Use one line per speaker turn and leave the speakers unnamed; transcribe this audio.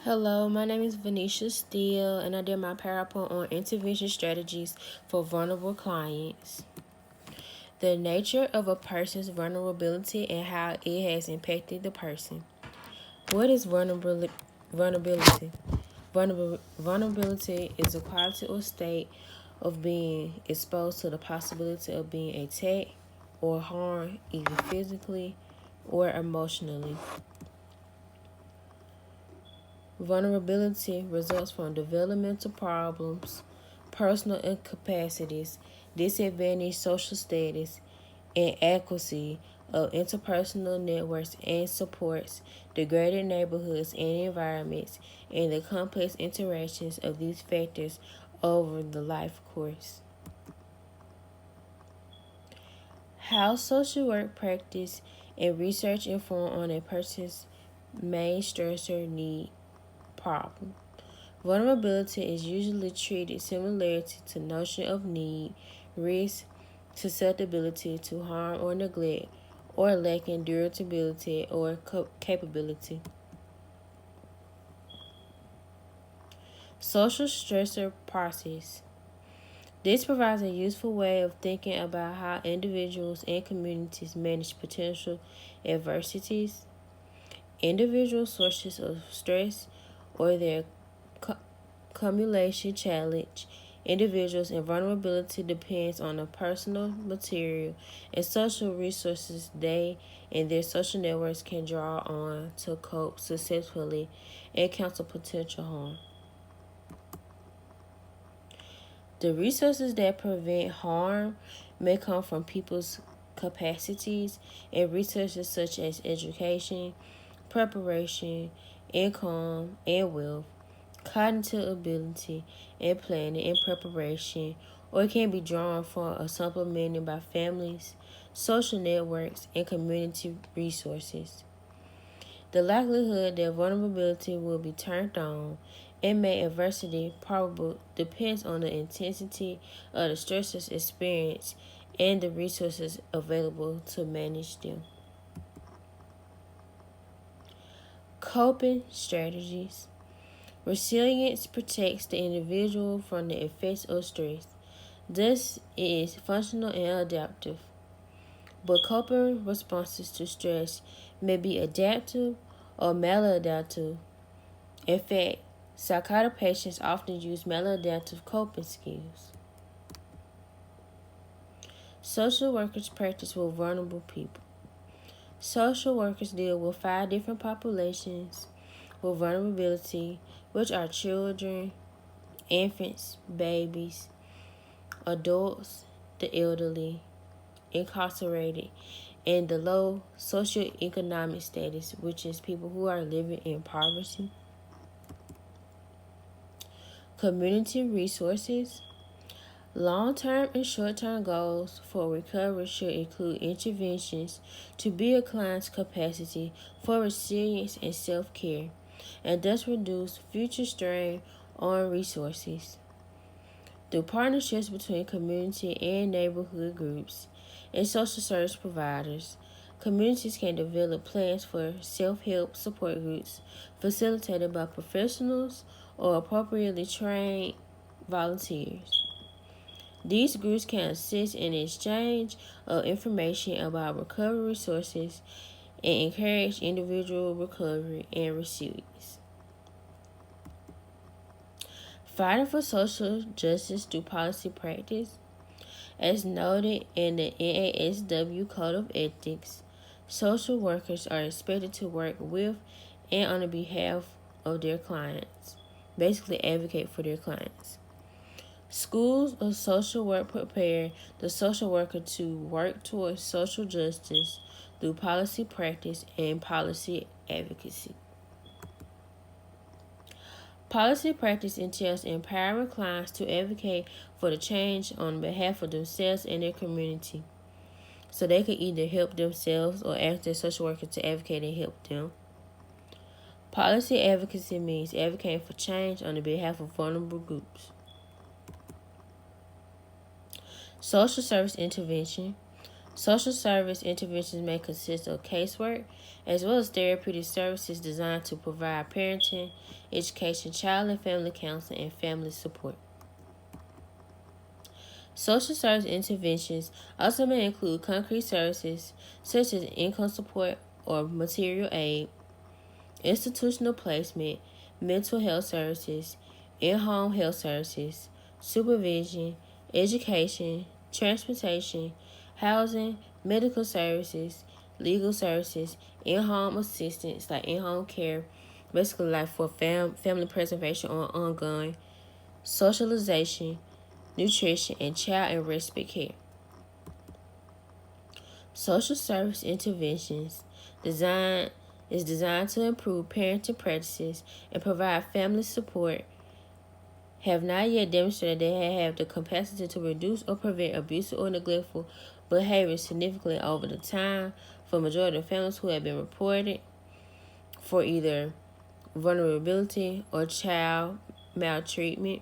Hello, my name is Venetia Steele, and I did my PowerPoint on intervention strategies for vulnerable clients. The nature of a person's vulnerability and how it has impacted the person. What is vulnerability? Vulnerability is a quality or state of being exposed to the possibility of being attacked or harmed either physically or emotionally. Vulnerability results from developmental problems, personal incapacities, disadvantaged social status, inadequacy of interpersonal networks and supports, degraded neighborhoods and environments, and the complex interactions of these factors over the life course. How social work practice and research inform on a person's main stressor need problem. Vulnerability is usually treated similarly to notion of need, risk, susceptibility to harm or neglect, or lacking durability or capability. Social stressor process. This provides a useful way of thinking about how individuals and communities manage potential adversities, individual sources of stress, or their accumulation challenge individuals and vulnerability depends on the personal, material, and social resources they and their social networks can draw on to cope successfully and counter potential harm. The resources that prevent harm may come from people's capacities and resources such as education, preparation, income, and wealth, cognitive ability, and planning and preparation, or it can be drawn from or supplemented by families, social networks, and community resources. The likelihood that vulnerability will be turned on and made adversity probable depends on the intensity of the stressors experienced and the resources available to manage them. Coping strategies. Resilience protects the individual from the effects of stress. This is functional and adaptive. But coping responses to stress may be adaptive or maladaptive. In fact, psychotic patients often use maladaptive coping skills. Social workers practice with vulnerable people. Social workers deal with 5 different populations with vulnerability, which are children, infants, babies, adults, the elderly, incarcerated, and the low socioeconomic status, which is people who are living in poverty. Community resources. Long-term and short-term goals for recovery should include interventions to build clients' capacity for resilience and self-care, and thus reduce future strain on resources. Through partnerships between community and neighborhood groups and social service providers, communities can develop plans for self-help support groups facilitated by professionals or appropriately trained volunteers. These groups can assist in exchange of information about recovery resources and encourage individual recovery and resilience. Fighting for social justice through policy practice. As noted in the NASW Code of Ethics, social workers are expected to work with and on behalf of their clients, basically advocate for their clients. Schools of social work prepare the social worker to work towards social justice through policy practice and policy advocacy. Policy practice entails empowering clients to advocate for the change on behalf of themselves and their community, so they can either help themselves or ask their social worker to advocate and help them. Policy advocacy means advocating for change on the behalf of vulnerable groups. Social service intervention. Social service interventions may consist of casework as well as therapeutic services designed to provide parenting, education, child and family counseling, and family support. Social service interventions also may include concrete services such as income support or material aid, institutional placement, mental health services, in-home health services, supervision, education, transportation, housing, medical services, legal services, in-home assistance like in-home care, basically like for family preservation or ongoing, socialization, nutrition, and child and respite care. Social service interventions designed to improve parenting practices and provide family support have not yet demonstrated they have the capacity to reduce or prevent abusive or neglectful behavior significantly over the time for majority of families who have been reported for either vulnerability or child maltreatment.